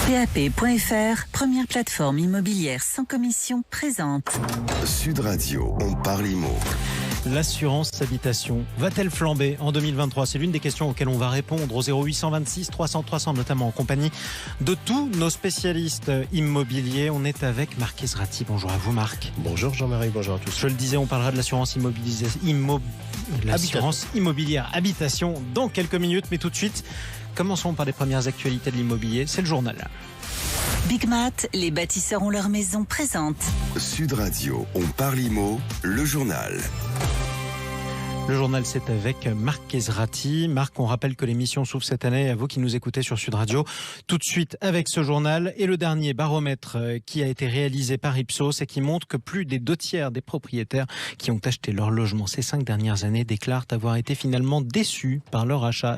PAP.fr, première plateforme immobilière sans commission, présente Sud Radio, on parle IMO. L'assurance habitation va-t-elle flamber en 2023 ? C'est l'une des questions auxquelles on va répondre au 0826 300 300, notamment en compagnie de tous nos spécialistes immobiliers. On est avec Marc Ezrati. Bonjour à vous, Marc. Bonjour Jean-Marie, bonjour à tous. Je le disais, on parlera de l'assurance immobilière habitation dans quelques minutes, mais tout de suite, commençons par les premières actualités de l'immobilier. C'est le journal. Big Mat, les bâtisseurs ont leur maison, présente Sud Radio, on parle IMO, le journal. Le journal, c'est avec Marc Ezrati. Marc, on rappelle que l'émission s'ouvre cette année, à vous qui nous écoutez sur Sud Radio, tout de suite avec ce journal et le dernier baromètre qui a été réalisé par Ipsos et qui montre que plus des 2/3 des propriétaires qui ont acheté leur logement ces 5 dernières années déclarent avoir été finalement déçus par leur achat.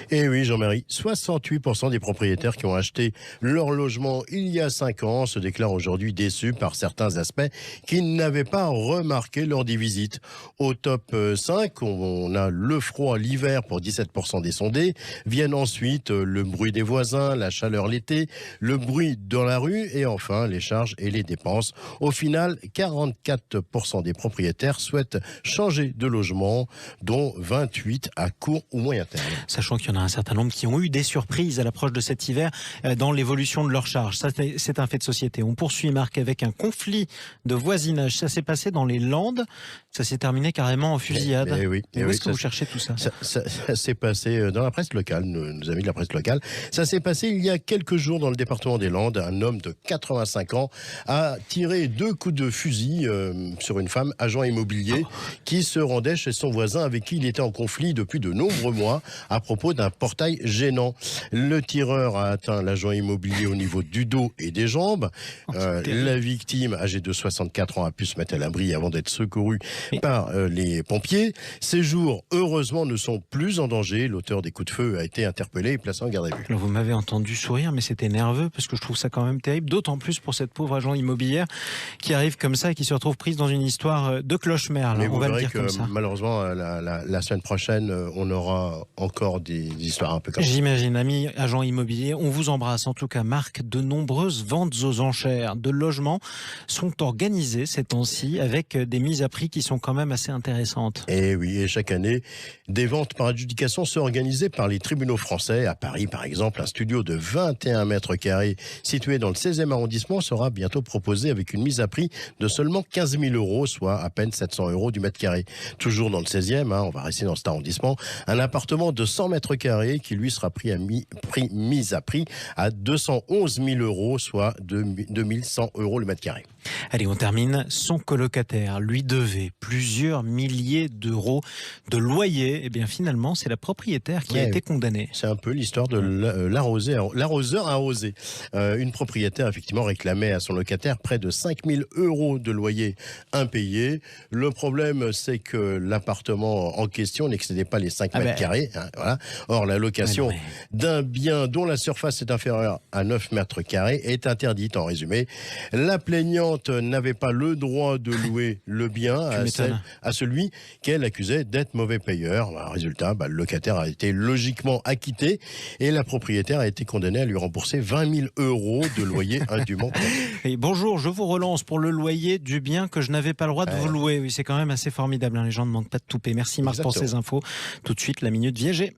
Et oui, Jean-Marie, 68% des propriétaires qui ont acheté leur logement il y a 5 ans se déclarent aujourd'hui déçus par certains aspects qu'ils n'avaient pas remarqué lors des visites. Au top 5, on a le froid l'hiver pour 17% des sondés. Viennent ensuite le bruit des voisins, la chaleur l'été, le bruit dans la rue et enfin les charges et les dépenses. Au final, 44% des propriétaires souhaitent changer de logement, dont 28 à court ou moyen terme. Sachant qu'il y en a un certain nombre qui ont eu des surprises à l'approche de cet hiver dans l'évolution de leurs charges. Ça, c'est un fait de société. On poursuit, Marc, avec un conflit de voisinage. Ça s'est passé dans les Landes. Ça s'est terminé carrément en fusillade. Où est-ce que vous cherchez tout ça ? Ça s'est passé dans la presse locale, nos amis de la presse locale. Ça s'est passé il y a quelques jours dans le département des Landes. Un homme de 85 ans a tiré 2 coups de fusil sur une femme, agent immobilier, qui se rendait chez son voisin avec qui il était en conflit depuis de nombreux mois à propos d'un portail gênant. Le tireur a atteint l'agent immobilier au niveau du dos et des jambes. La victime, âgée de 64 ans, a pu se mettre à l'abri avant d'être secourue par les pompiers. Ces jours, heureusement, ne sont plus en danger. L'auteur des coups de feu a été interpellé et placé en garde à vue. Alors vous m'avez entendu sourire, mais c'était nerveux parce que je trouve ça quand même terrible, d'autant plus pour cette pauvre agent immobilière qui arrive comme ça et qui se retrouve prise dans une histoire de cloche-mère. Mais on va le dire que comme ça. Malheureusement, la semaine prochaine, on aura encore des histoires un peu comme ça. J'imagine, ami agent immobilier, on vous embrasse. En tout cas, Marc, de nombreuses ventes aux enchères de logements sont organisées ces temps-ci avec des mises à prix qui sont quand même assez intéressantes. Et oui, et chaque année, des ventes par adjudication sont organisées par les tribunaux français. À Paris, par exemple, un studio de 21 mètres carrés situé dans le 16e arrondissement sera bientôt proposé avec une mise à prix de seulement 15 000 €, soit à peine 700 € du mètre carré. Toujours dans le 16e, on va rester dans cet arrondissement, un appartement de 100 mètres carrés qui lui sera mis à prix à 211 000 €, soit 2100 € le mètre carré. Allez, on termine. Son colocataire lui devait plusieurs milliers d'euros de loyer. Et bien finalement, c'est la propriétaire qui a été condamnée. C'est un peu l'histoire de l'arroseur arrosé. Une propriétaire, effectivement, réclamait à son locataire près de 5 000 € de loyer impayé. Le problème, c'est que l'appartement en question n'excédait pas les 5 mètres carrés. Voilà. Or, la location d'un bien dont la surface est inférieure à 9 mètres carrés est interdite, en résumé. La plaignante n'avait pas le droit de louer le bien à celui qu'elle accusait d'être mauvais payeur. Résultat, le locataire a été logiquement acquitté et la propriétaire a été condamnée à lui rembourser 20 000 € de loyer indûment. Et bonjour, je vous relance pour le loyer du bien que je n'avais pas le droit de vous louer. Oui, c'est quand même assez formidable. Les gens ne demandent pas de tout payer. Merci Marc pour ces infos. Tout de suite, la Minute Viager.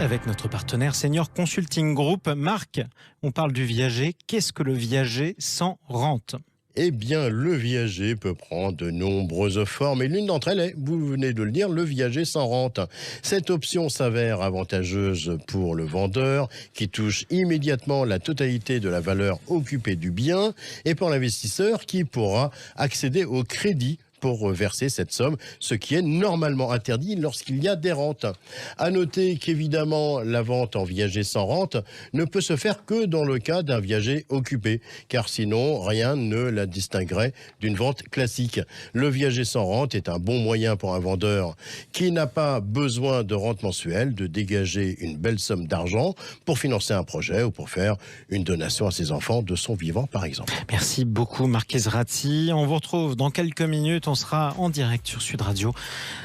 Avec notre partenaire Senior Consulting Group. Marc, on parle du viager. Qu'est-ce que le viager sans rente ? Eh bien, le viager peut prendre de nombreuses formes et l'une d'entre elles est, vous venez de le dire, le viager sans rente. Cette option s'avère avantageuse pour le vendeur qui touche immédiatement la totalité de la valeur occupée du bien et pour l'investisseur qui pourra accéder au crédit pour verser cette somme, ce qui est normalement interdit lorsqu'il y a des rentes. À noter qu'évidemment, la vente en viager sans rente ne peut se faire que dans le cas d'un viager occupé, car sinon, rien ne la distinguerait d'une vente classique. Le viager sans rente est un bon moyen pour un vendeur qui n'a pas besoin de rente mensuelle de dégager une belle somme d'argent pour financer un projet ou pour faire une donation à ses enfants de son vivant, par exemple. Merci beaucoup, Marc Ezrati. On vous retrouve dans quelques minutes. On sera en direct sur Sud Radio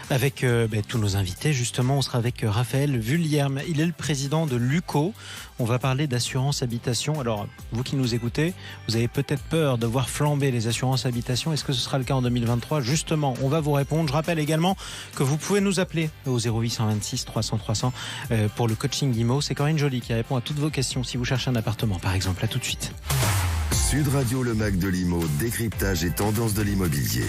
avec tous nos invités. Justement, on sera avec Raphaël Vuillierme. Il est le président de l'UCO. On va parler d'assurance habitation. Alors, vous qui nous écoutez, vous avez peut-être peur de voir flamber les assurances habitation. Est-ce que ce sera le cas en 2023 ? Justement, on va vous répondre. Je rappelle également que vous pouvez nous appeler au 0826 300 300 pour le coaching IMO. C'est Corinne Joly qui répond à toutes vos questions si vous cherchez un appartement, par exemple. À tout de suite. Sud Radio, le Mac de l'IMO, décryptage et tendance de l'immobilier.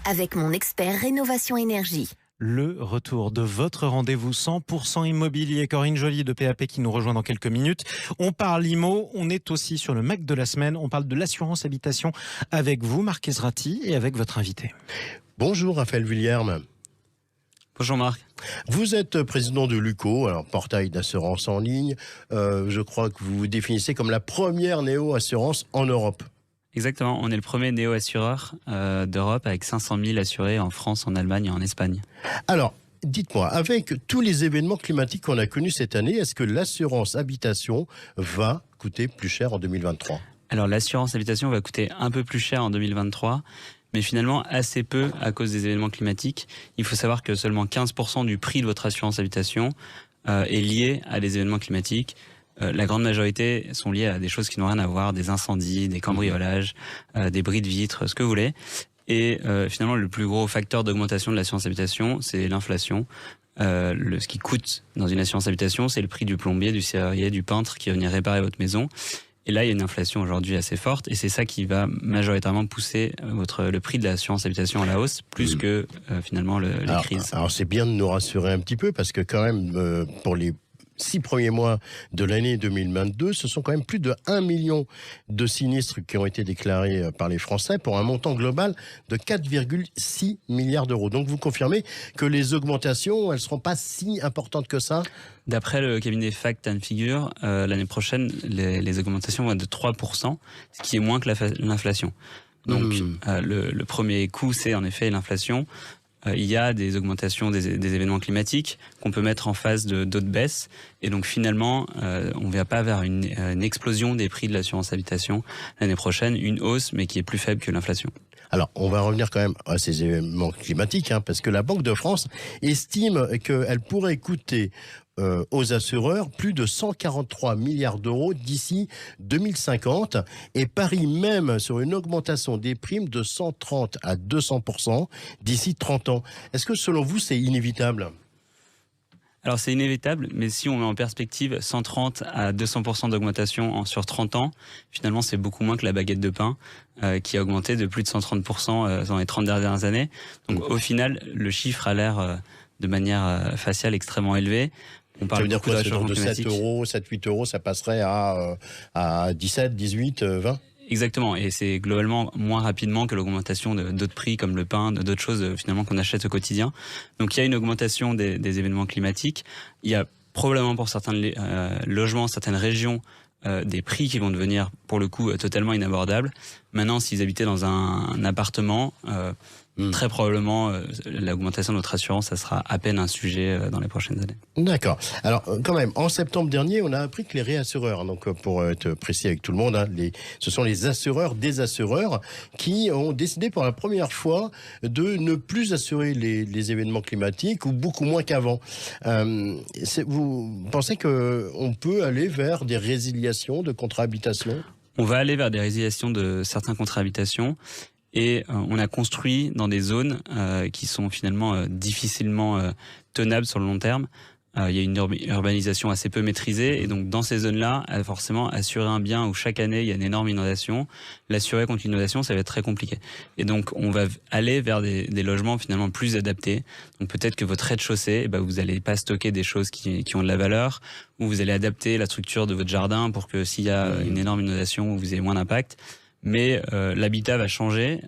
Avec mon expert rénovation énergie. Le retour de votre rendez-vous 100% immobilier. Corinne Joly de PAP qui nous rejoint dans quelques minutes. On parle IMO, on est aussi sur le Mac de la semaine. On parle de l'assurance habitation avec vous, Marc Ezrati, et avec votre invité. Bonjour Raphaël Vuillierme. Bonjour Marc. Vous êtes président de l'UCO, alors portail d'assurance en ligne. Je crois que vous vous définissez comme la première néo-assurance en Europe. Exactement, on est le premier néo-assureur d'Europe avec 500 000 assurés en France, en Allemagne et en Espagne. Alors, dites-moi, avec tous les événements climatiques qu'on a connus cette année, est-ce que l'assurance habitation va coûter plus cher en 2023 ? Alors l'assurance habitation va coûter un peu plus cher en 2023, mais finalement assez peu à cause des événements climatiques. Il faut savoir que seulement 15% du prix de votre assurance habitation est lié à des événements climatiques. La grande majorité sont liées à des choses qui n'ont rien à voir, des incendies, des cambriolages, des bris de vitres, ce que vous voulez. Et finalement, le plus gros facteur d'augmentation de l'assurance habitation, c'est l'inflation. Ce qui coûte dans une assurance habitation, c'est le prix du plombier, du serrurier, du peintre qui va venir réparer votre maison. Et là, il y a une inflation aujourd'hui assez forte, et c'est ça qui va majoritairement pousser le prix de l'assurance habitation à la hausse, plus que finalement les crises. Alors c'est bien de nous rassurer un petit peu, parce que quand même, pour les 6 premiers mois de l'année 2022, ce sont quand même plus de 1 million de sinistres qui ont été déclarés par les Français pour un montant global de 4,6 milliards d'euros. Donc vous confirmez que les augmentations, elles ne seront pas si importantes que ça ? D'après le cabinet Fact and Figure, l'année prochaine, les augmentations vont être de 3%, ce qui est moins que l'inflation. Donc le premier coup, c'est en effet l'inflation. Il y a des augmentations des événements climatiques qu'on peut mettre en face d'autres baisses. Et donc finalement, on ne va pas vers une explosion des prix de l'assurance habitation l'année prochaine, une hausse, mais qui est plus faible que l'inflation. Alors, on va revenir quand même à ces événements climatiques, parce que la Banque de France estime qu'elle pourrait coûter aux assureurs plus de 143 milliards d'euros d'ici 2050 et parie même sur une augmentation des primes de 130 à 200% d'ici 30 ans. Est-ce que selon vous, c'est inévitable ? Alors c'est inévitable, mais si on met en perspective 130 à 200% d'augmentation sur 30 ans, finalement c'est beaucoup moins que la baguette de pain qui a augmenté de plus de 130% dans les 30 dernières années. Donc au final, le chiffre a l'air de manière faciale extrêmement élevé. On parle ça veut dire quoi, c'est de 7 euros, 7-8 euros, ça passerait à 17, 18, 20 ? Exactement, et c'est globalement moins rapidement que l'augmentation d'autres prix comme le pain, d'autres choses finalement qu'on achète au quotidien. Donc il y a une augmentation des événements climatiques. Il y a probablement pour certains logements, certaines régions, des prix qui vont devenir pour le coup totalement inabordables. Maintenant, s'ils habitaient dans un appartement, très probablement l'augmentation de notre assurance, ça sera à peine un sujet dans les prochaines années. D'accord. Alors quand même, en septembre dernier, on a appris que les réassureurs, donc pour être précis avec tout le monde, ce sont les assureurs des assureurs qui ont décidé pour la première fois de ne plus assurer les événements climatiques ou beaucoup moins qu'avant. Vous pensez qu'on peut aller vers des résiliations de contrats habitation ? On va aller vers des résiliations de certains contrats habitation. Et on a construit dans des zones qui sont finalement difficilement tenables sur le long terme. Il y a une urbanisation assez peu maîtrisée et donc dans ces zones-là, forcément, assurer un bien où chaque année il y a une énorme inondation, l'assurer contre l'inondation, ça va être très compliqué. Et donc on va aller vers des logements finalement plus adaptés. Donc peut-être que votre rez-de-chaussée, vous n'allez pas stocker des choses qui ont de la valeur, ou vous allez adapter la structure de votre jardin pour que s'il y a une énorme inondation, vous ayez moins d'impact. Mais l'habitat va changer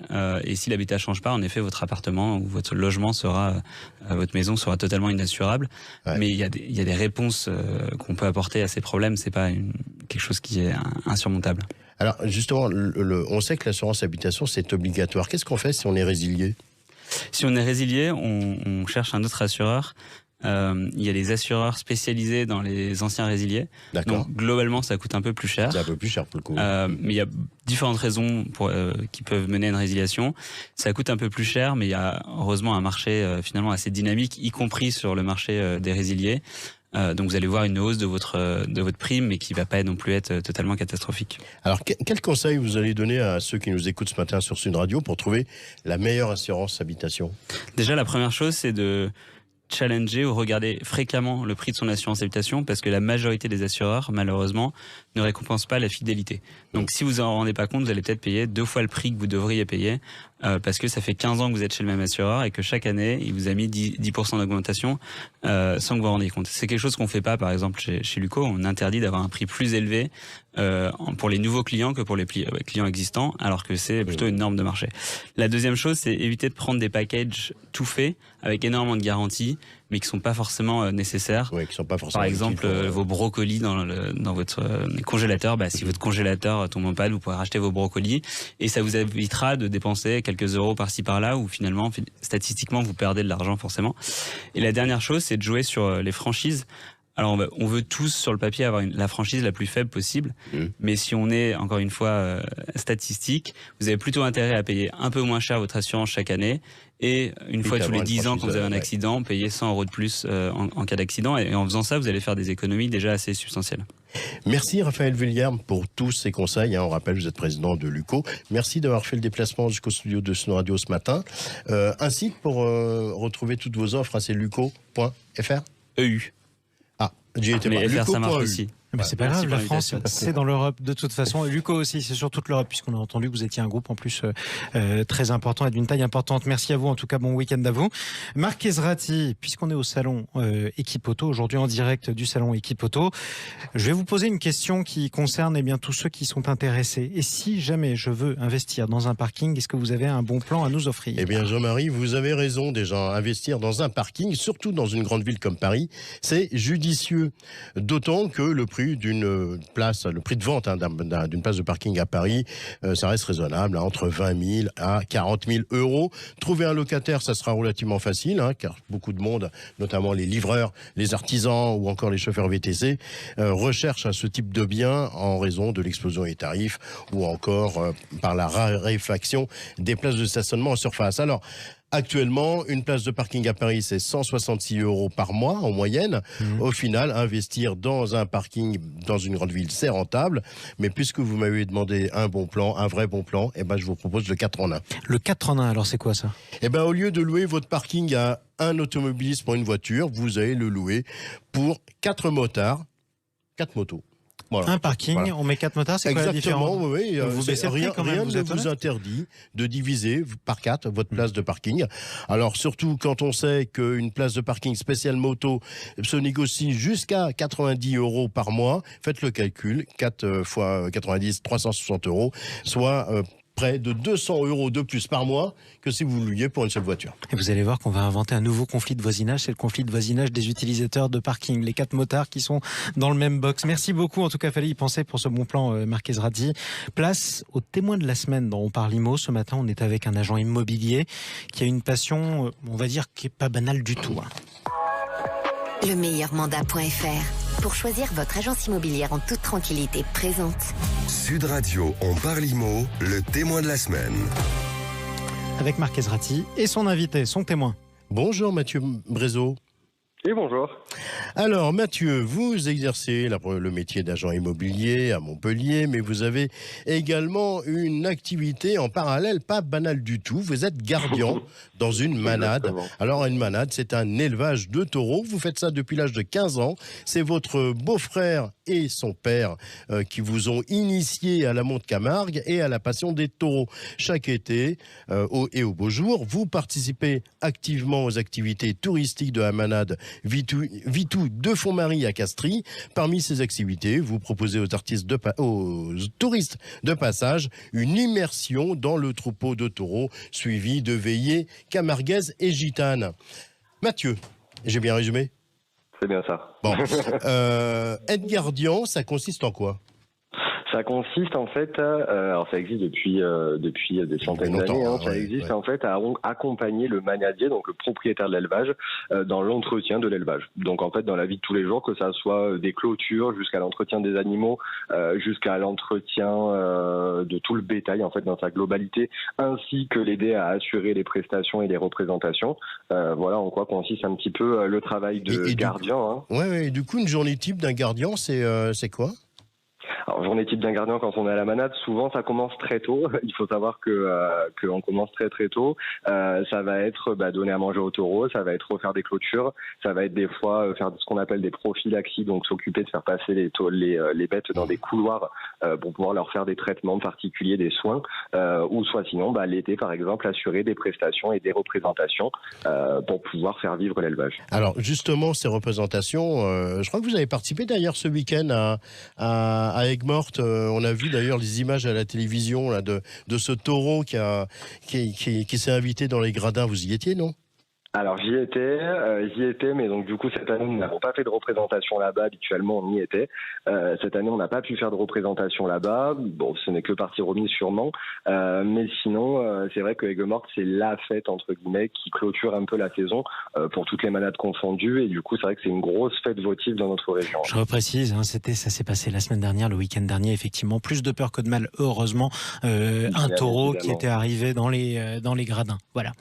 et si l'habitat change pas, en effet, votre appartement ou votre logement votre maison sera totalement inassurable. Ouais. Mais il y a des réponses qu'on peut apporter à ces problèmes. C'est pas quelque chose qui est insurmontable. Alors justement, on sait que l'assurance habitation c'est obligatoire. Qu'est-ce qu'on fait si on est résilié ? Si on est résilié, on cherche un autre assureur. il y a des assureurs spécialisés dans les anciens résiliés. D'accord. Donc globalement, ça coûte un peu plus cher. C'est un peu plus cher pour le coup. Mais il y a différentes raisons qui peuvent mener à une résiliation. Ça coûte un peu plus cher, mais il y a heureusement un marché finalement assez dynamique, y compris sur le marché des résiliés. Donc vous allez voir une hausse de votre prime, mais qui va pas non plus être totalement catastrophique. Alors quel conseil vous allez donner à ceux qui nous écoutent ce matin sur Sud Radio pour trouver la meilleure assurance habitation? Déjà, la première chose, c'est de challenger ou regarder fréquemment le prix de son assurance habitation, parce que la majorité des assureurs, malheureusement, ne récompensent pas la fidélité. Donc si vous en rendez pas compte, vous allez peut-être payer 2 fois le prix que vous devriez payer, parce que ça fait 15 ans que vous êtes chez le même assureur et que chaque année, il vous a mis 10% d'augmentation sans que vous vous rendiez compte. C'est quelque chose qu'on fait pas, par exemple, chez Luco. On interdit d'avoir un prix plus élevé pour les nouveaux clients que pour les clients existants, alors que c'est plutôt une norme de marché. La deuxième chose, c'est éviter de prendre des packages tout faits avec énormément de garanties, mais qui sont pas forcément nécessaires. Oui, qui sont pas forcément. Par exemple, vos brocolis dans votre congélateur. Si votre congélateur tombe en panne, vous pourrez racheter vos brocolis et ça vous évitera de dépenser quelques euros par-ci par-là, où finalement, statistiquement, vous perdez de l'argent forcément. Et la dernière chose, c'est de jouer sur les franchises. Alors, on veut tous, sur le papier, avoir la franchise la plus faible possible. Mais si on est, encore une fois, statistique, vous avez plutôt intérêt à payer un peu moins cher votre assurance chaque année. Et une fois tous les 10 ans, quand vous avez un accident, payer 100 euros de plus en cas d'accident. Et en faisant ça, vous allez faire des économies déjà assez substantielles. Merci Raphaël Vuilliard pour tous ces conseils. On rappelle, vous êtes président de Luco. Merci d'avoir fait le déplacement jusqu'au studio de Sud Radio ce matin. Un site pour retrouver toutes vos offres, c'est luco.fr. EU. Ah, j'y étais pas. Mais FR, ça marche aussi. Mais c'est pas grave, la France, c'est dans l'Europe de toute façon. Luco aussi, c'est sur toute l'Europe, puisqu'on a entendu que vous étiez un groupe en plus très important et d'une taille importante. Merci à vous, en tout cas, bon week-end à vous. Marc Ezrati, puisqu'on est au salon Equipoto, aujourd'hui en direct du salon Equipoto, je vais vous poser une question qui concerne tous ceux qui sont intéressés. Et si jamais je veux investir dans un parking, est-ce que vous avez un bon plan à nous offrir? Eh bien, Jean-Marie, vous avez raison déjà. Investir dans un parking, surtout dans une grande ville comme Paris, c'est judicieux. D'autant que le prix d'une place, le prix de vente d'une place de parking à Paris, ça reste raisonnable, entre 20 000 à 40 000 euros. Trouver un locataire, ça sera relativement facile, car beaucoup de monde, notamment les livreurs, les artisans ou encore les chauffeurs VTC, recherchent ce type de bien en raison de l'explosion des tarifs ou encore par la raréfaction des places de stationnement en surface. Alors, actuellement, une place de parking à Paris, c'est 166 euros par mois en moyenne. Au final, investir dans un parking dans une grande ville, c'est rentable. Mais puisque vous m'avez demandé un bon plan, un vrai bon plan, je vous propose le 4 en 1. Le 4 en 1, alors c'est quoi ça? Au lieu de louer votre parking à un automobiliste pour une voiture, vous allez le louer pour 4 motards, 4 motos. Voilà. Un parking, voilà. On met 4 motards, c'est quoi la différence? Exactement, oui. Vous baissez le prix quand même, rien ne vous interdit de diviser par 4 votre place de parking. Alors surtout quand on sait qu'une place de parking spéciale moto se négocie jusqu'à 90 euros par mois, faites le calcul, 4 fois 90, 360 euros, soit près de 200 euros de plus par mois que si vous louiez pour une seule voiture. Et vous allez voir qu'on va inventer un nouveau conflit de voisinage, c'est le conflit de voisinage des utilisateurs de parking, les 4 motards qui sont dans le même box. Merci beaucoup, en tout cas, fallait y penser pour ce bon plan, Marc Ezrati. Place au témoin de la semaine dans On parle IMO. Ce matin, on est avec un agent immobilier qui a une passion, on va dire, qui est pas banale du tout. Le meilleurmandat.fr pour choisir votre agence immobilière en toute tranquillité présente. Sud Radio, On parle IMO, le témoin de la semaine. Avec Marc Ezrati et son invité, son témoin. Bonjour Mathieu Brézot. Et bonjour. Alors Mathieu, vous exercez le métier d'agent immobilier à Montpellier, mais vous avez également une activité en parallèle, pas banale du tout. Vous êtes gardien dans une manade. Exactement. Alors une manade, c'est un élevage de taureaux. Vous faites ça depuis l'âge de 15 ans. C'est votre beau-frère et son père qui vous ont initié à la Monte-Camargue et à la passion des taureaux. Chaque été et au beau jour, vous participez activement aux activités touristiques de la manade Vitou de Font-Marie à Castries. Parmi ces activités, vous proposez aux touristes de passage une immersion dans le troupeau de taureaux, suivi de veillées camarguaises et gitanes. Mathieu, j'ai bien résumé ? C'est bien ça. Bon, être gardien, ça consiste en quoi ? Ça consiste en fait, alors ça existe depuis des centaines d'années, ça existe en fait à accompagner le manadier, donc le propriétaire de l'élevage, dans l'entretien de l'élevage. Donc en fait dans la vie de tous les jours, que ça soit des clôtures jusqu'à l'entretien des animaux, jusqu'à l'entretien de tout le bétail en fait dans sa globalité, ainsi que l'aider à assurer les prestations et les représentations. Voilà en quoi consiste un petit peu le travail de gardien. Ouais, du coup une journée type d'un gardien, c'est quoi ? Alors, journée type d'un gardien quand on est à la manade, souvent ça commence très tôt. Il faut savoir qu'on commence très très tôt. Ça va être donner à manger aux taureaux, ça va être refaire des clôtures, ça va être des fois faire ce qu'on appelle des prophylaxies, donc s'occuper de faire passer les bêtes dans des couloirs pour pouvoir leur faire des traitements particuliers, des soins, ou soit sinon l'été par exemple assurer des prestations et des représentations pour pouvoir faire vivre l'élevage. Alors justement ces représentations, je crois que vous avez participé d'ailleurs ce week-end à Aigues-Mortes. On a vu d'ailleurs les images à la télévision là, de ce taureau qui s'est invité dans les gradins. Vous y étiez, non ? Alors j'y étais, mais donc du coup cette année nous n'avons pas fait de représentation là-bas. Habituellement on y était. Cette année on n'a pas pu faire de représentation là-bas. Bon, ce n'est que partie remise sûrement, mais sinon c'est vrai que Aigues-Mortes c'est la fête entre guillemets qui clôture un peu la saison pour toutes les manades confondues, et du coup c'est vrai que c'est une grosse fête votive dans notre région. Je reprécise, ça s'est passé la semaine dernière, le week-end dernier, effectivement, plus de peur que de mal, heureusement, un taureau qui était arrivé dans les gradins. Voilà.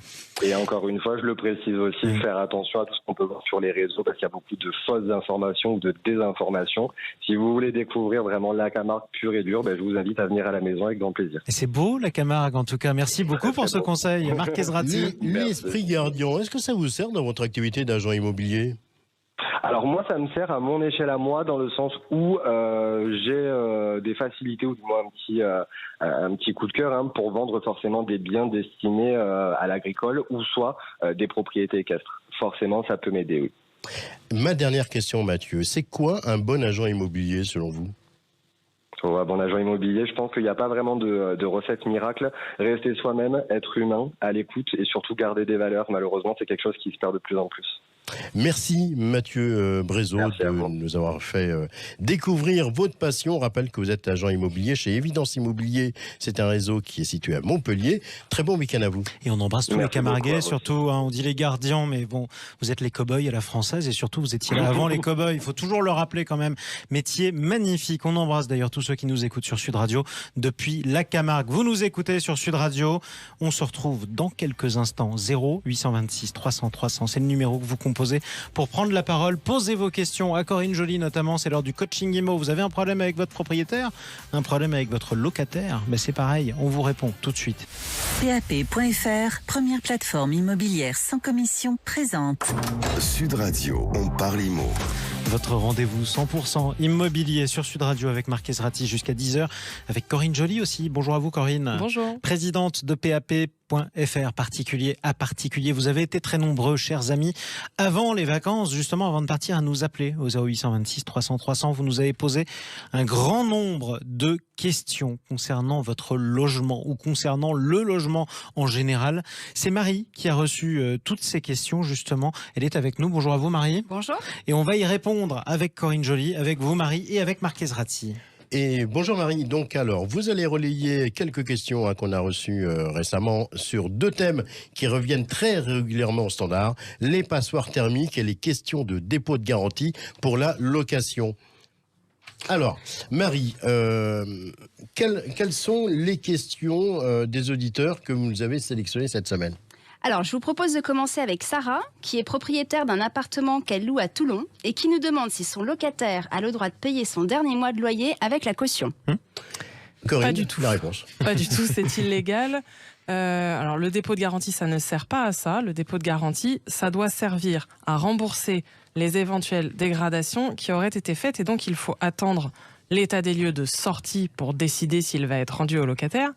Et encore une fois, je le précise aussi, faire attention à tout ce qu'on peut voir sur les réseaux, parce qu'il y a beaucoup de fausses informations ou de désinformations. Si vous voulez découvrir vraiment la Camargue pure et dure, je vous invite à venir à la maison avec grand plaisir. Et c'est beau la Camargue en tout cas. Merci beaucoup pour ce conseil, Marc Ezrati. L'esprit gardien, est-ce que ça vous sert dans votre activité d'agent immobilier ? Alors moi, ça me sert à mon échelle à moi, dans le sens où j'ai des facilités, ou du moins un petit coup de cœur pour vendre forcément des biens destinés à l'agricole, ou soit des propriétés équestres. Forcément, ça peut m'aider, oui. Ma dernière question, Mathieu, c'est quoi un bon agent immobilier selon vous ? Un bon agent immobilier, je pense qu'il n'y a pas vraiment de recette miracle. Rester soi-même, être humain, à l'écoute, et surtout garder des valeurs. Malheureusement, c'est quelque chose qui se perd de plus en plus. Merci Mathieu Brézot de nous avoir fait découvrir votre passion. On rappelle que vous êtes agent immobilier chez Évidence Immobilier. C'est un réseau qui est situé à Montpellier. Très bon week-end à vous. Et on embrasse tous les Camarguais, surtout, on dit les gardiens, mais bon, vous êtes les cow-boys à la française, et surtout vous étiez là avant les cow-boys. Il faut toujours le rappeler quand même. Métier magnifique. On embrasse d'ailleurs tous ceux qui nous écoutent sur Sud Radio depuis la Camargue. Vous nous écoutez sur Sud Radio. On se retrouve dans quelques instants. 0826 300 300. C'est le numéro que vous composez pour prendre la parole. Posez vos questions à Corinne Joly notamment. C'est l'heure du coaching IMO. Vous avez un problème avec votre propriétaire, un problème avec votre locataire, c'est pareil, on vous répond tout de suite. PAP.fr, première plateforme immobilière sans commission, présente Sud Radio, on parle IMO. Votre rendez-vous 100% immobilier sur Sud Radio avec Marc Ezrati jusqu'à 10h, avec Corinne Joly aussi. Bonjour à vous Corinne. Bonjour. Présidente de PAP.fr, particulier à particulier. Vous avez été très nombreux, chers amis, avant les vacances, justement avant de partir, à nous appeler au 0826 300 300. Vous nous avez posé un grand nombre de questions concernant votre logement ou concernant le logement en général. C'est Marie qui a reçu toutes ces questions, justement. Elle est avec nous. Bonjour à vous Marie. Bonjour. Et on va y répondre avec Corinne Joly, avec vous Marie et avec Marc Ezrati. Et bonjour Marie, donc alors, vous allez relayer quelques questions qu'on a reçues récemment sur deux thèmes qui reviennent très régulièrement au standard, les passoires thermiques et les questions de dépôt de garantie pour la location. Alors, Marie, quelles sont les questions des auditeurs que vous avez sélectionnées cette semaine ? Alors, je vous propose de commencer avec Sarah, qui est propriétaire d'un appartement qu'elle loue à Toulon et qui nous demande si son locataire a le droit de payer son dernier mois de loyer avec la caution. Corinne, pas du tout. La réponse. Pas du tout, c'est illégal. Alors, le dépôt de garantie, ça ne sert pas à ça. Le dépôt de garantie, ça doit servir à rembourser les éventuelles dégradations qui auraient été faites. Et donc, il faut attendre l'état des lieux de sortie pour décider s'il va être rendu au locataire.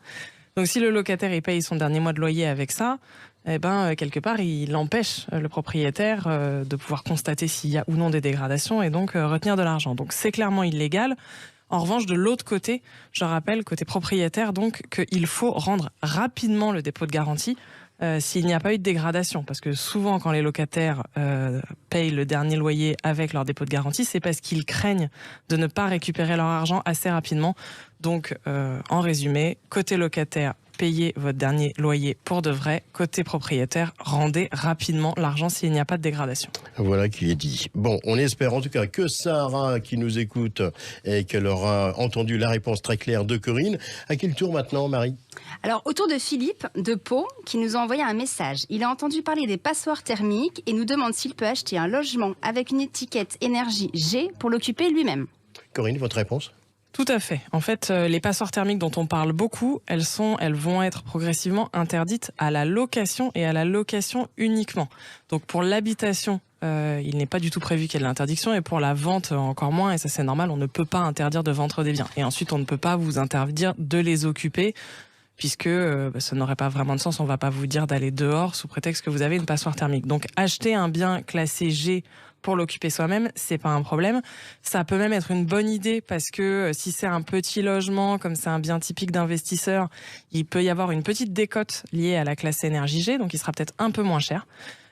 Donc, si le locataire il paye son dernier mois de loyer avec ça, quelque part, il empêche le propriétaire de pouvoir constater s'il y a ou non des dégradations et donc retenir de l'argent. Donc, c'est clairement illégal. En revanche, de l'autre côté, je rappelle, côté propriétaire, donc, qu'il faut rendre rapidement le dépôt de garantie s'il n'y a pas eu de dégradation. Parce que souvent, quand les locataires payent le dernier loyer avec leur dépôt de garantie, c'est parce qu'ils craignent de ne pas récupérer leur argent assez rapidement. Donc, en résumé, côté locataire, payez votre dernier loyer pour de vrai. Côté propriétaire, rendez rapidement l'argent s'il n'y a pas de dégradation. Voilà qui est dit. Bon, on espère en tout cas que Sarah, qui nous écoute, et qu'elle aura entendu la réponse très claire de Corinne. À quel tour maintenant, Marie ? Alors, autour de Philippe, de Pau, qui nous a envoyé un message. Il a entendu parler des passoires thermiques et nous demande s'il peut acheter un logement avec une étiquette énergie G pour l'occuper lui-même. Corinne, votre réponse ? Tout à fait. En fait, les passoires thermiques dont on parle beaucoup, elles vont être progressivement interdites à la location et à la location uniquement. Donc pour l'habitation, il n'est pas du tout prévu qu'il y ait de l'interdiction, et pour la vente encore moins, et ça c'est normal, on ne peut pas interdire de vendre des biens. Et ensuite, on ne peut pas vous interdire de les occuper, puisque ça n'aurait pas vraiment de sens, on ne va pas vous dire d'aller dehors sous prétexte que vous avez une passoire thermique. Donc acheter un bien classé G pour l'occuper soi-même, c'est pas un problème. Ça peut même être une bonne idée parce que si c'est un petit logement, comme c'est un bien typique d'investisseur, il peut y avoir une petite décote liée à la classe énergie G, donc il sera peut-être un peu moins cher.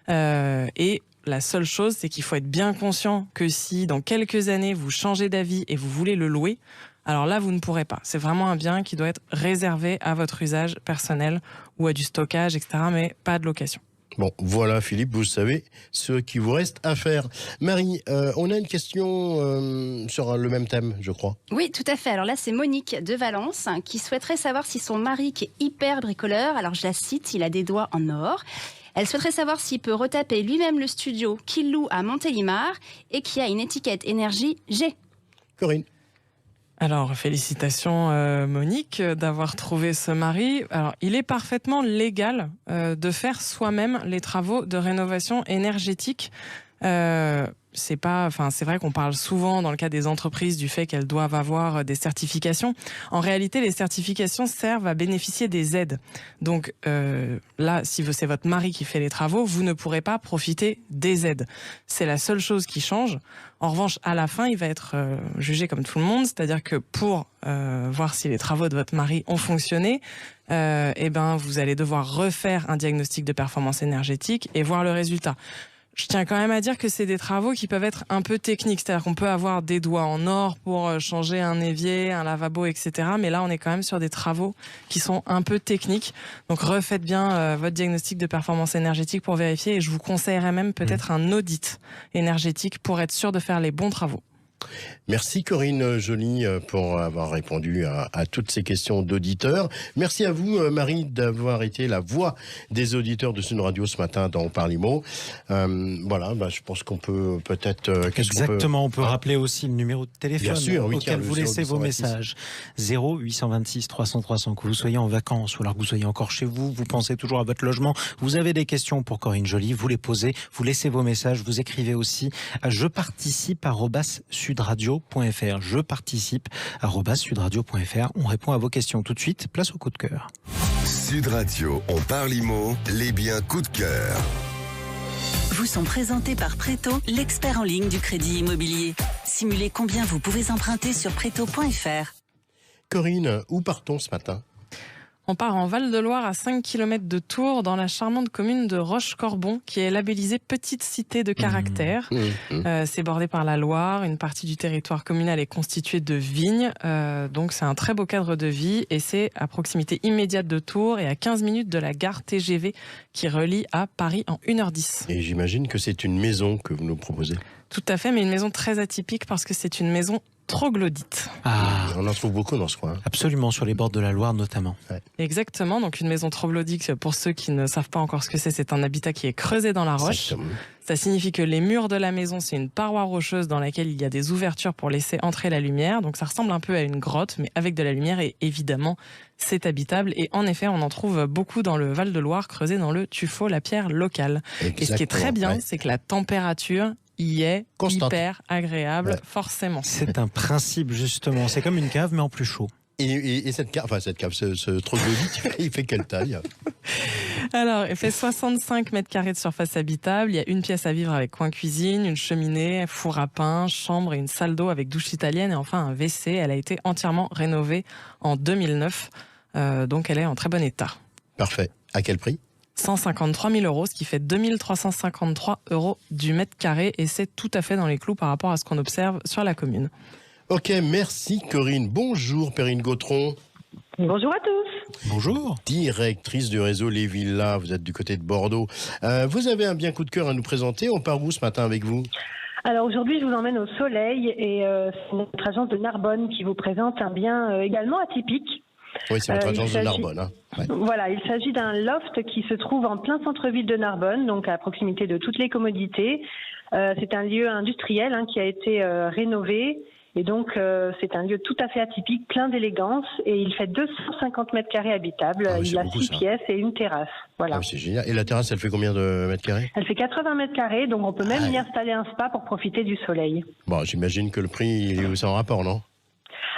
Et la seule chose, c'est qu'il faut être bien conscient que si dans quelques années vous changez d'avis et vous voulez le louer, alors là, vous ne pourrez pas. C'est vraiment un bien qui doit être réservé à votre usage personnel ou à du stockage, etc., mais pas de location. Bon, voilà Philippe, vous savez ce qu'il vous reste à faire. Marie, on a une question sur le même thème, je crois. Oui, tout à fait. Alors là, c'est Monique de Valence qui souhaiterait savoir si son mari, qui est hyper bricoleur, alors je la cite, il a des doigts en or. Elle souhaiterait savoir s'il peut retaper lui-même le studio qu'il loue à Montélimar et qui a une étiquette énergie G. Corinne. Alors, félicitations Monique d'avoir trouvé ce mari. Alors, il est parfaitement légal de faire soi-même les travaux de rénovation énergétique. C'est vrai qu'on parle souvent dans le cas des entreprises du fait qu'elles doivent avoir des certifications. En réalité, les certifications servent à bénéficier des aides. Donc là, si c'est votre mari qui fait les travaux, vous ne pourrez pas profiter des aides. C'est la seule chose qui change. En revanche, à la fin, il va être jugé comme tout le monde, c'est-à-dire que pour voir si les travaux de votre mari ont fonctionné, vous allez devoir refaire un diagnostic de performance énergétique et voir le résultat. Je tiens quand même à dire que c'est des travaux qui peuvent être un peu techniques, c'est-à-dire qu'on peut avoir des doigts en or pour changer un évier, un lavabo, etc. Mais là, on est quand même sur des travaux qui sont un peu techniques. Donc refaites bien votre diagnostic de performance énergétique pour vérifier, et je vous conseillerais même peut-être un audit énergétique pour être sûr de faire les bons travaux. Merci Corinne Joly pour avoir répondu à toutes ces questions d'auditeurs. Merci à vous Marie d'avoir été la voix des auditeurs de Sud Radio ce matin dans Parlimo. Je pense qu'on peut peut-être... Exactement, on peut rappeler aussi le numéro de téléphone auquel vous laissez vos messages. 0826 300 300, que vous soyez en vacances ou alors que vous soyez encore chez vous, vous pensez toujours à votre logement, vous avez des questions pour Corinne Joly, vous les posez, vous laissez vos messages, vous écrivez aussi à jeparticipe@sudradio.fr. jeparticipe@sudradio.fr. On répond à vos questions tout de suite. Place au coup de cœur. Sud Radio, on parle IMO, les biens coup de cœur. Vous sont présentés par Préto, l'expert en ligne du crédit immobilier. Simulez combien vous pouvez emprunter sur Préto.fr. Corinne, où partons ce matin ? On part en Val-de-Loire à 5 km de Tours, dans la charmante commune de Roche-Corbon, qui est labellisée petite cité de caractère. C'est bordé par la Loire, une partie du territoire communal est constituée de vignes, donc c'est un très beau cadre de vie, et c'est à proximité immédiate de Tours et à 15 minutes de la gare TGV qui relie à Paris en 1h10. Et j'imagine que c'est une maison que vous nous proposez. Tout à fait, mais une maison très atypique parce que c'est une maison troglodyte. On en trouve beaucoup dans ce coin. Absolument, sur les bords de la Loire notamment. Ouais. Exactement, donc une maison troglodyte, pour ceux qui ne savent pas encore ce que c'est un habitat qui est creusé dans la roche. Exactement. Ça signifie que les murs de la maison, c'est une paroi rocheuse dans laquelle il y a des ouvertures pour laisser entrer la lumière. Donc ça ressemble un peu à une grotte, mais avec de la lumière, et évidemment, c'est habitable. Et en effet, on en trouve beaucoup dans le Val-de-Loire, creusé dans le tuffeau, la pierre locale. Exactement. Et ce qui est très bien, c'est que la température y est constante, hyper agréable, forcément. C'est un principe, justement. C'est comme une cave, mais en plus chaud. Et cette cave, ce troglodyte, il fait quelle taille ? Alors, il fait 65 mètres carrés de surface habitable. Il y a une pièce à vivre avec coin cuisine, une cheminée, four à pain, chambre et une salle d'eau avec douche italienne et enfin un WC. Elle a été entièrement rénovée en 2009, donc elle est en très bon état. Parfait. À quel prix ? 153 000 euros, ce qui fait 2 353 euros du mètre carré. Et c'est tout à fait dans les clous par rapport à ce qu'on observe sur la commune. Ok, merci Corinne. Bonjour Perrine Gautron. Bonjour à tous. Bonjour. Directrice du réseau Les Villas, vous êtes du côté de Bordeaux. Vous avez un bien coup de cœur à nous présenter. On part où ce matin avec vous ? Alors aujourd'hui, je vous emmène au Soleil et c'est notre agence de Narbonne qui vous présente un bien également atypique. Oui, c'est votre agence de Narbonne. Hein. Ouais. Voilà, il s'agit d'un loft qui se trouve en plein centre-ville de Narbonne, donc à proximité de toutes les commodités. C'est un lieu industriel qui a été rénové. Et donc, c'est un lieu tout à fait atypique, plein d'élégance, et il fait 250 mètres carrés habitables. Il a 6 pièces et une terrasse. Voilà. Ah, c'est génial. Et la terrasse, elle fait combien de mètres carrés ? Elle fait 80 mètres carrés, donc on peut même y installer un spa pour profiter du soleil. Bon, j'imagine que le prix, il est aussi en rapport, non ?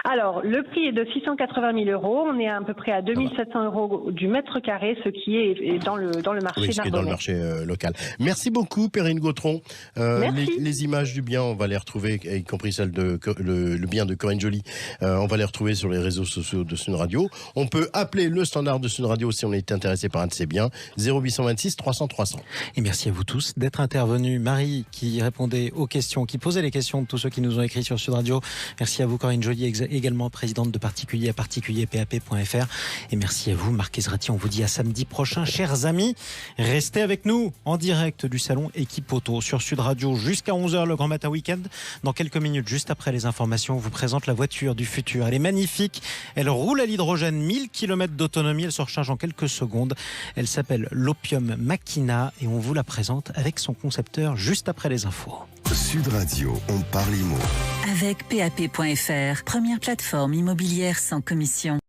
Alors, le prix est de 680 000 euros. On est à peu près à 2 700 euros du mètre carré, ce qui est dans le marché oui, ce qui est dans le marché local. Merci beaucoup, Perrine Gautron. Les images du bien, on va les retrouver, y compris celle de le bien de Corinne Joly. On va les retrouver sur les réseaux sociaux de Sud Radio. On peut appeler le standard de Sud Radio si on est intéressé par un de ces biens. 0826 300 300. Et merci à vous tous d'être intervenus. Marie, qui répondait aux questions, qui posait les questions de tous ceux qui nous ont écrit sur Sud Radio. Merci à vous, Corinne Joly, également présidente de particulier à particulier PAP.fr. Et merci à vous, Marc Ezrati. On vous dit à samedi prochain, chers amis. Restez avec nous en direct du salon Équipe Auto sur Sud Radio jusqu'à 11h, le Grand Matin Week-end. Dans quelques minutes, juste après les informations, on vous présente la voiture du futur. Elle est magnifique. Elle roule à l'hydrogène, 1000 km d'autonomie. Elle se recharge en quelques secondes. Elle s'appelle l'Opium Machina et on vous la présente avec son concepteur juste après les infos. Sud Radio, on parle immo. Avec PAP.fr, première plateforme immobilière sans commission.